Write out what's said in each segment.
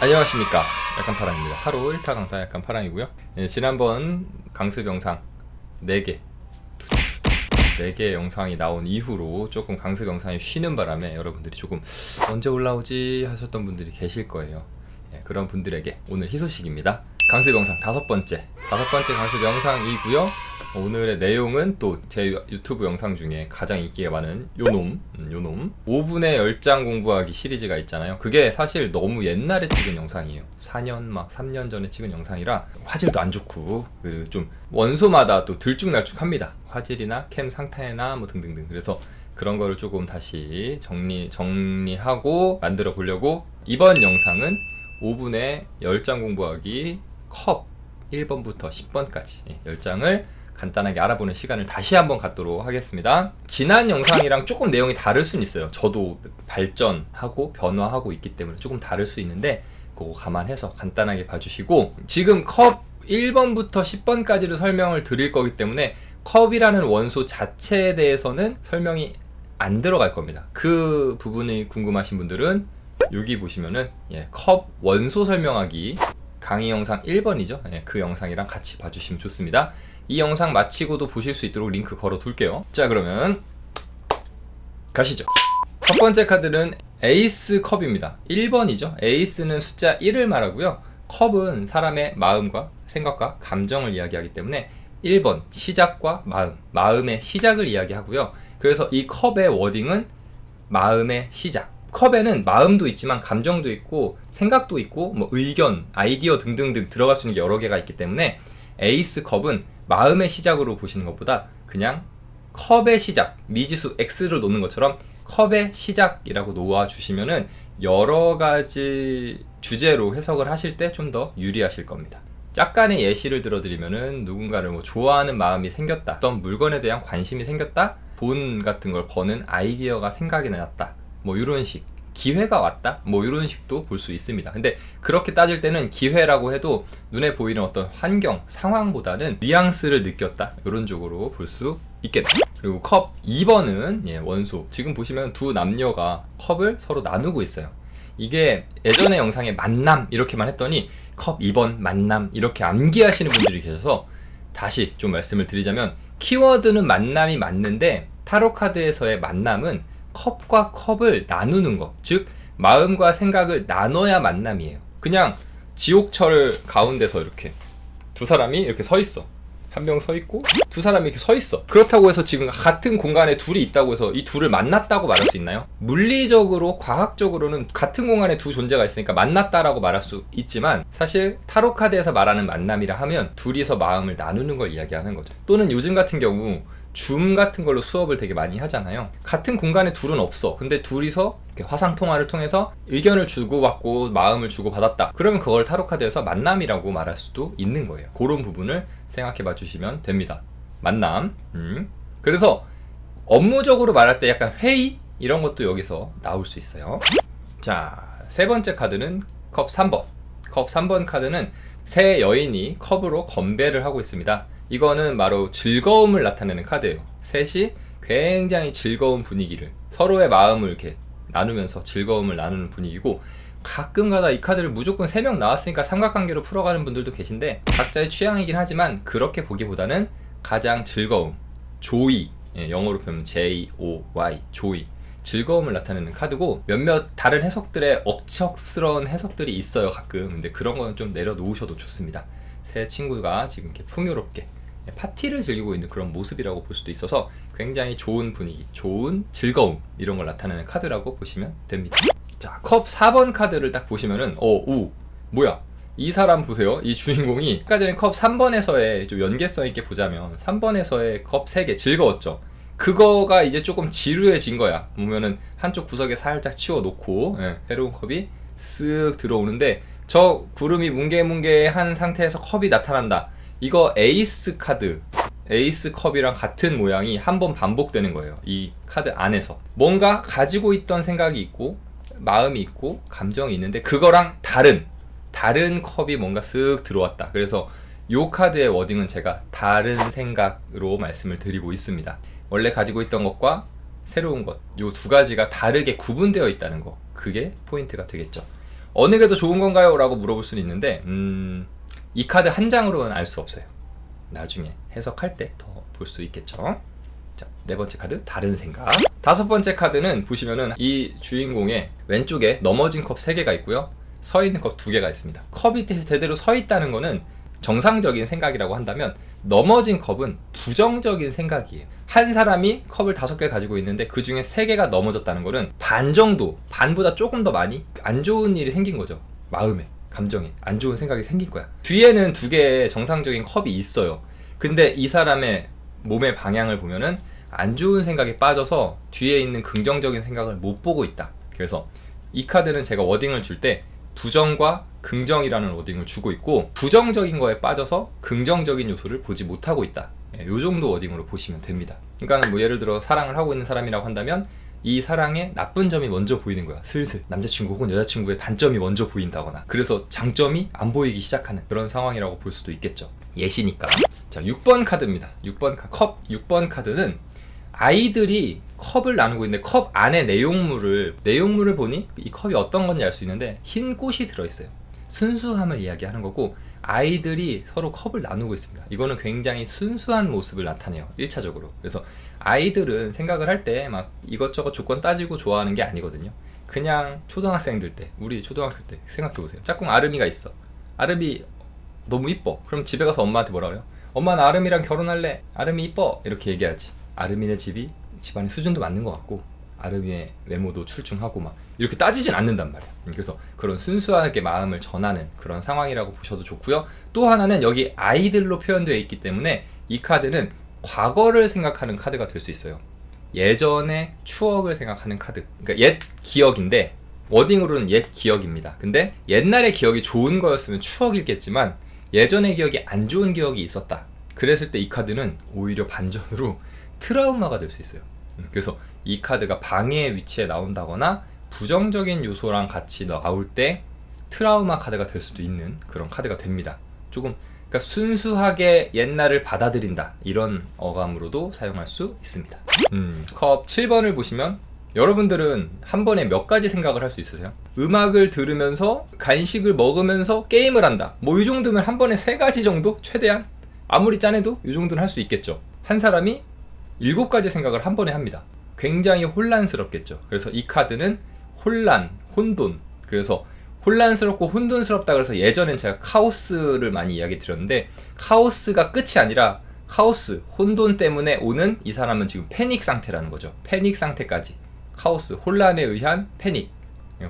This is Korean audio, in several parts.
안녕하십니까, 약간파랑입니다. 하루 1타 강사 약간파랑이고요. 지난번 강습 영상 4개 4개 영상이 나온 이후로 조금 강습 영상이 쉬는 바람에 여러분들이 조금 언제 올라오지 하셨던 분들이 계실 거예요. 그런 분들에게 오늘 희소식입니다. 강습 영상 다섯 번째 강습 영상이고요. 오늘의 내용은 또 제 유튜브 영상 중에 가장 인기가 많은 요놈 5분의 10장 공부하기 시리즈가 있잖아요. 그게 사실 너무 옛날에 찍은 영상이에요. 3년 전에 찍은 영상이라 화질도 안 좋고, 그리고 좀 원소마다 또 들쭉날쭉합니다. 화질이나 캠 상태나 뭐 등등등. 그래서 그런 거를 조금 다시 정리하고 만들어 보려고, 이번 영상은 5분의 10장 공부하기 컵 1번부터 10번까지 10장을 간단하게 알아보는 시간을 다시 한번 갖도록 하겠습니다. 지난 영상이랑 조금 내용이 다를 수는 있어요. 저도 발전하고 변화하고 있기 때문에 조금 다를 수 있는데 그거 감안해서 간단하게 봐주시고, 지금 컵 1번부터 10번까지를 설명을 드릴 거기 때문에 컵이라는 원소 자체에 대해서는 설명이 안 들어갈 겁니다. 그 부분이 궁금하신 분들은 여기 보시면은 컵 원소 설명하기 강의 영상 1번이죠. 그 영상이랑 같이 봐주시면 좋습니다. 이 영상 마치고도 보실 수 있도록 링크 걸어 둘게요. 자, 그러면 가시죠. 첫 번째 카드는 에이스 컵입니다. 1번이죠. 에이스는 숫자 1을 말하고요. 컵은 사람의 마음과 생각과 감정을 이야기하기 때문에 1번 시작과 마음의 시작을 이야기하고요. 그래서 이 컵의 워딩은 마음의 시작. 컵에는 마음도 있지만 감정도 있고 생각도 있고 뭐 의견, 아이디어 등등등 들어갈 수 있는 게 여러 개가 있기 때문에 에이스 컵은 마음의 시작으로 보시는 것보다 그냥 컵의 시작, 미지수 X를 놓는 것처럼 컵의 시작이라고 놓아주시면은 여러 가지 주제로 해석을 하실 때 좀 더 유리하실 겁니다. 약간의 예시를 들어드리면은 누군가를 뭐 좋아하는 마음이 생겼다, 어떤 물건에 대한 관심이 생겼다, 돈 같은 걸 버는 아이디어가 생각이 났다, 뭐 이런 식, 기회가 왔다, 뭐 이런 식도 볼 수 있습니다. 근데 그렇게 따질 때는 기회라고 해도 눈에 보이는 어떤 환경, 상황보다는 뉘앙스를 느꼈다, 이런 쪽으로 볼 수 있겠다. 그리고 컵 2번은 원소. 지금 보시면 두 남녀가 컵을 서로 나누고 있어요. 이게 예전에 영상에 만남 이렇게만 했더니 컵 2번 만남 이렇게 암기하시는 분들이 계셔서 다시 좀 말씀을 드리자면, 키워드는 만남이 맞는데 타로 카드에서의 만남은 컵과 컵을 나누는 것, 즉 마음과 생각을 나눠야 만남이에요. 그냥 지옥철 가운데서 이렇게 두 사람이 이렇게 서 있어. 한 명 서 있고 두 사람이 이렇게 서 있어. 그렇다고 해서 지금 같은 공간에 둘이 있다고 해서 이 둘을 만났다고 말할 수 있나요? 물리적으로, 과학적으로는 같은 공간에 두 존재가 있으니까 만났다라고 말할 수 있지만, 사실 타로 카드에서 말하는 만남이라 하면 둘이서 마음을 나누는 걸 이야기하는 거죠. 또는 요즘 같은 경우 줌 같은 걸로 수업을 되게 많이 하잖아요. 같은 공간에 둘은 없어. 근데 둘이서 이렇게 화상통화를 통해서 의견을 주고받고 마음을 주고받았다. 그러면 그걸 타로카드에서 만남이라고 말할 수도 있는 거예요. 그런 부분을 생각해 봐 주시면 됩니다. 만남. 그래서 업무적으로 말할 때 약간 회의? 이런 것도 여기서 나올 수 있어요. 자, 세 번째 카드는 컵 3번. 컵 3번 카드는 세 여인이 컵으로 건배를 하고 있습니다. 이거는 바로 즐거움을 나타내는 카드예요. 셋이 굉장히 즐거운 분위기를, 서로의 마음을 이렇게 나누면서 즐거움을 나누는 분위기고, 가끔가다 이 카드를 무조건 3명 나왔으니까 삼각관계로 풀어가는 분들도 계신데 각자의 취향이긴 하지만 그렇게 보기보다는 가장 즐거움, 조이, 영어로 표현하면 J-O-Y, 조이, 즐거움을 나타내는 카드고, 몇몇 다른 해석들의 억척스러운 해석들이 있어요 가끔. 근데 그런 거는 좀 내려놓으셔도 좋습니다. 세 친구가 지금 이렇게 풍요롭게 파티를 즐기고 있는 그런 모습이라고 볼 수도 있어서 굉장히 좋은 분위기, 좋은 즐거움, 이런 걸 나타내는 카드라고 보시면 됩니다. 자, 컵 4번 카드를 딱 보시면은 뭐야, 이 사람 보세요. 이 주인공이 아까 전에 컵 3번에서의 좀 연계성 있게 보자면 3번에서의 컵 3개 즐거웠죠. 그거가 이제 조금 지루해진 거야. 보면은 한쪽 구석에 살짝 치워놓고 새로운 컵이 쓱 들어오는데, 저 구름이 뭉게뭉게한 상태에서 컵이 나타난다. 이거 에이스 카드, 에이스 컵이랑 같은 모양이 한 번 반복되는 거예요. 이 카드 안에서 뭔가 가지고 있던 생각이 있고 마음이 있고 감정이 있는데 그거랑 다른 컵이 뭔가 쓱 들어왔다. 그래서 이 카드의 워딩은 제가 다른 생각으로 말씀을 드리고 있습니다. 원래 가지고 있던 것과 새로운 것, 이 두 가지가 다르게 구분되어 있다는 거, 그게 포인트가 되겠죠. 어느 게 더 좋은 건가요? 라고 물어볼 수는 있는데 이 카드 한 장으로는 알 수 없어요. 나중에 해석할 때 더 볼 수 있겠죠. 자, 네 번째 카드 다른 생각. 다섯 번째 카드는 보시면은 이 주인공의 왼쪽에 넘어진 컵 3개가 있고요, 서 있는 컵 2개가 있습니다. 컵이 제대로 서 있다는 거는 정상적인 생각이라고 한다면, 넘어진 컵은 부정적인 생각이에요. 한 사람이 컵을 5개 가지고 있는데 그 중에 3개가 넘어졌다는 거는 반 정도, 반보다 조금 더 많이 안 좋은 일이 생긴 거죠. 마음에, 감정에 안 좋은 생각이 생긴 거야. 뒤에는 2개의 정상적인 컵이 있어요. 근데 이 사람의 몸의 방향을 보면은 안 좋은 생각에 빠져서 뒤에 있는 긍정적인 생각을 못 보고 있다. 그래서 이 카드는 제가 워딩을 줄 때 부정과 긍정이라는 워딩을 주고 있고, 부정적인 거에 빠져서 긍정적인 요소를 보지 못하고 있다. 요 정도 워딩으로 보시면 됩니다. 그러니까 뭐 예를 들어 사랑을 하고 있는 사람이라고 한다면 이 사랑의 나쁜 점이 먼저 보이는 거야. 슬슬 남자친구 혹은 여자친구의 단점이 먼저 보인다거나, 그래서 장점이 안 보이기 시작하는 그런 상황이라고 볼 수도 있겠죠. 예시니까. 자, 6번 카드입니다. 6번 컵 6번 카드는 아이들이 컵을 나누고 있는데 컵 안에 내용물을 보니 이 컵이 어떤 건지 알 수 있는데 흰 꽃이 들어있어요. 순수함을 이야기하는 거고, 아이들이 서로 컵을 나누고 있습니다. 이거는 굉장히 순수한 모습을 나타내요, 1차적으로. 그래서 아이들은 생각을 할 때 막 이것저것 조건 따지고 좋아하는 게 아니거든요. 그냥 초등학생들 때, 우리 초등학교 때 생각해보세요. 짝꿍 아름이가 있어. 아름이 너무 이뻐. 그럼 집에 가서 엄마한테 뭐라 그래요? 엄마, 나 아름이랑 결혼할래. 아름이 이뻐. 이렇게 얘기하지. 아름이네 집안의 수준도 맞는 것 같고, 아름이의 외모도 출중하고 막 이렇게 따지진 않는단 말이야. 그래서 그런 순수하게 마음을 전하는 그런 상황이라고 보셔도 좋고요. 또 하나는 여기 아이들로 표현되어 있기 때문에 이 카드는 과거를 생각하는 카드가 될 수 있어요. 예전의 추억을 생각하는 카드. 그러니까 옛 기억인데, 워딩으로는 옛 기억입니다. 근데 옛날의 기억이 좋은 거였으면 추억이겠지만 예전의 기억이 안 좋은 기억이 있었다. 그랬을 때 이 카드는 오히려 반전으로 트라우마가 될 수 있어요. 그래서 이 카드가 방해의 위치에 나온다거나 부정적인 요소랑 같이 나올 때 트라우마 카드가 될 수도 있는 그런 카드가 됩니다. 조금 그러니까 순수하게 옛날을 받아들인다, 이런 어감으로도 사용할 수 있습니다. 컵 7번을 보시면 여러분들은 한 번에 몇 가지 생각을 할 수 있으세요? 음악을 들으면서 간식을 먹으면서 게임을 한다, 뭐 이 정도면 한 번에 3가지 정도? 최대한? 아무리 짠해도 이 정도는 할 수 있겠죠. 한 사람이 7가지 생각을 한 번에 합니다. 굉장히 혼란스럽겠죠. 그래서 이 카드는 혼란, 혼돈. 그래서 혼란스럽고 혼돈스럽다 그래서 예전엔 제가 카오스를 많이 이야기 드렸는데, 카오스가 끝이 아니라 카오스, 혼돈 때문에 오는, 이 사람은 지금 패닉 상태라는 거죠. 패닉 상태까지. 카오스, 혼란에 의한 패닉.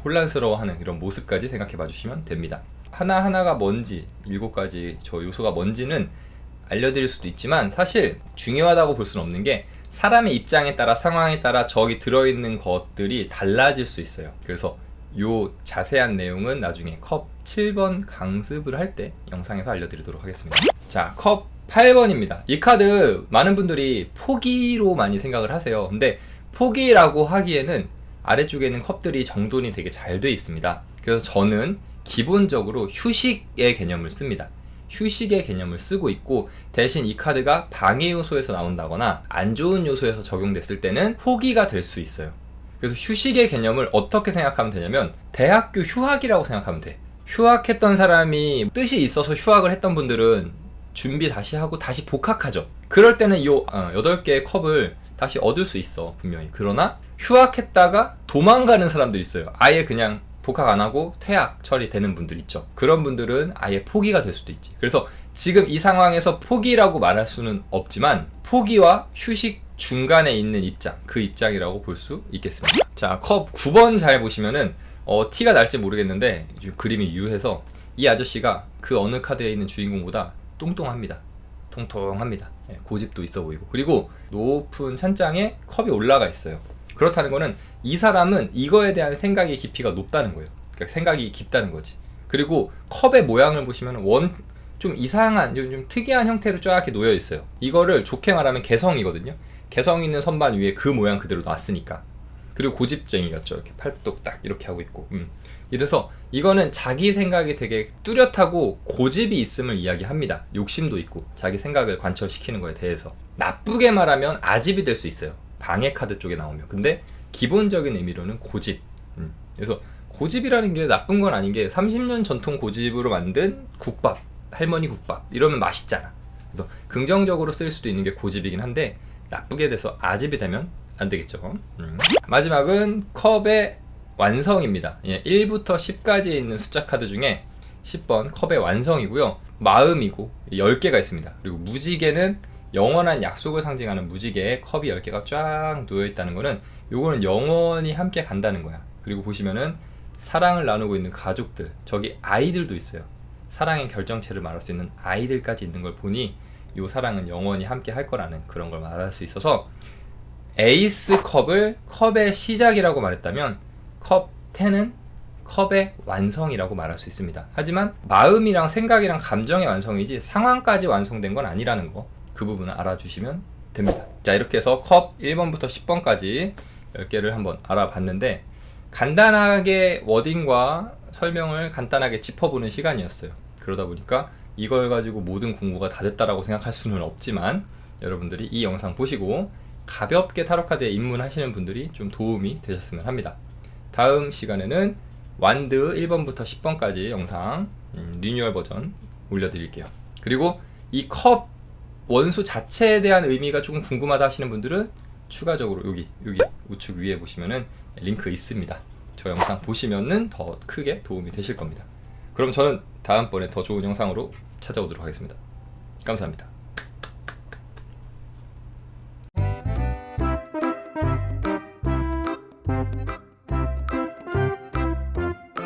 혼란스러워하는 이런 모습까지 생각해 봐 주시면 됩니다. 하나하나가 뭔지, 7가지 저 요소가 뭔지는 알려드릴 수도 있지만 사실 중요하다고 볼 수는 없는 게, 사람의 입장에 따라 상황에 따라 저기 들어있는 것들이 달라질 수 있어요. 그래서 요 자세한 내용은 나중에 컵 7번 강습을 할 때 영상에서 알려드리도록 하겠습니다. 자, 컵 8번입니다. 이 카드 많은 분들이 포기로 많이 생각을 하세요. 근데 포기라고 하기에는 아래쪽에 있는 컵들이 정돈이 되게 잘 돼 있습니다. 그래서 저는 기본적으로 휴식의 개념을 씁니다. 휴식의 개념을 쓰고 있고, 대신 이 카드가 방해 요소에서 나온다거나 안 좋은 요소에서 적용됐을 때는 포기가 될 수 있어요. 그래서 휴식의 개념을 어떻게 생각하면 되냐면, 대학교 휴학이라고 생각하면 돼. 휴학했던 사람이 뜻이 있어서 휴학을 했던 분들은 준비 다시 하고 다시 복학하죠. 그럴 때는 이 8개의 컵을 다시 얻을 수 있어, 분명히. 그러나 휴학했다가 도망가는 사람들 있어요. 아예 그냥 복학 안 하고 퇴학 처리되는 분들 있죠. 그런 분들은 아예 포기가 될 수도 있지. 그래서 지금 이 상황에서 포기라고 말할 수는 없지만 포기와 휴식 중간에 있는 입장, 그 입장이라고 볼 수 있겠습니다. 자, 컵 9번 잘 보시면은 티가 날지 모르겠는데 그림이 유해서 이 아저씨가 그 어느 카드에 있는 주인공보다 똥똥합니다. 통통합니다. 고집도 있어 보이고, 그리고 높은 찬장에 컵이 올라가 있어요. 그렇다는 거는 이 사람은 이거에 대한 생각의 깊이가 높다는 거예요. 그러니까 생각이 깊다는 거지. 그리고 컵의 모양을 보시면 좀 이상한, 좀 특이한 형태로 쫙 이렇게 놓여 있어요. 이거를 좋게 말하면 개성이거든요. 개성 있는 선반 위에 그 모양 그대로 놨으니까. 그리고 고집쟁이였죠. 이렇게 팔도 딱 이렇게 하고 있고. 이래서 이거는 자기 생각이 되게 뚜렷하고 고집이 있음을 이야기합니다. 욕심도 있고 자기 생각을 관철시키는 거에 대해서. 나쁘게 말하면 아집이 될 수 있어요, 방해 카드 쪽에 나오면. 근데 기본적인 의미로는 고집. 그래서 고집이라는 게 나쁜 건 아닌 게 30년 전통 고집으로 만든 국밥, 할머니 국밥 이러면 맛있잖아. 그래서 긍정적으로 쓸 수도 있는 게 고집이긴 한데 나쁘게 돼서 아집이 되면 안 되겠죠. 마지막은 컵의 완성입니다. 1부터 10까지 있는 숫자 카드 중에 10번 컵의 완성이고요. 마음이고 10개가 있습니다. 그리고 무지개는 영원한 약속을 상징하는 무지개에 컵이 10개가 쫙 놓여있다는 거는 요거는 영원히 함께 간다는 거야. 그리고 보시면은 사랑을 나누고 있는 가족들, 저기 아이들도 있어요. 사랑의 결정체를 말할 수 있는 아이들까지 있는 걸 보니 요 사랑은 영원히 함께 할 거라는 그런 걸 말할 수 있어서 에이스 컵을 컵의 시작이라고 말했다면 컵 10은 컵의 완성이라고 말할 수 있습니다. 하지만 마음이랑 생각이랑 감정의 완성이지 상황까지 완성된 건 아니라는 거, 그 부분을 알아주시면 됩니다. 자, 이렇게 해서 컵 1번부터 10번까지 10개를 한번 알아봤는데 간단하게 워딩과 설명을 간단하게 짚어보는 시간이었어요. 그러다 보니까 이걸 가지고 모든 공부가 다 됐다라고 생각할 수는 없지만 여러분들이 이 영상 보시고 가볍게 타로카드에 입문하시는 분들이 좀 도움이 되셨으면 합니다. 다음 시간에는 완드 1번부터 10번까지 영상 리뉴얼 버전 올려드릴게요. 그리고 이 컵 원수 자체에 대한 의미가 조금 궁금하다 하시는 분들은 추가적으로 여기 우측 위에 보시면은 링크 있습니다. 저 영상 보시면은 더 크게 도움이 되실 겁니다. 그럼 저는 다음번에 더 좋은 영상으로 찾아오도록 하겠습니다. 감사합니다.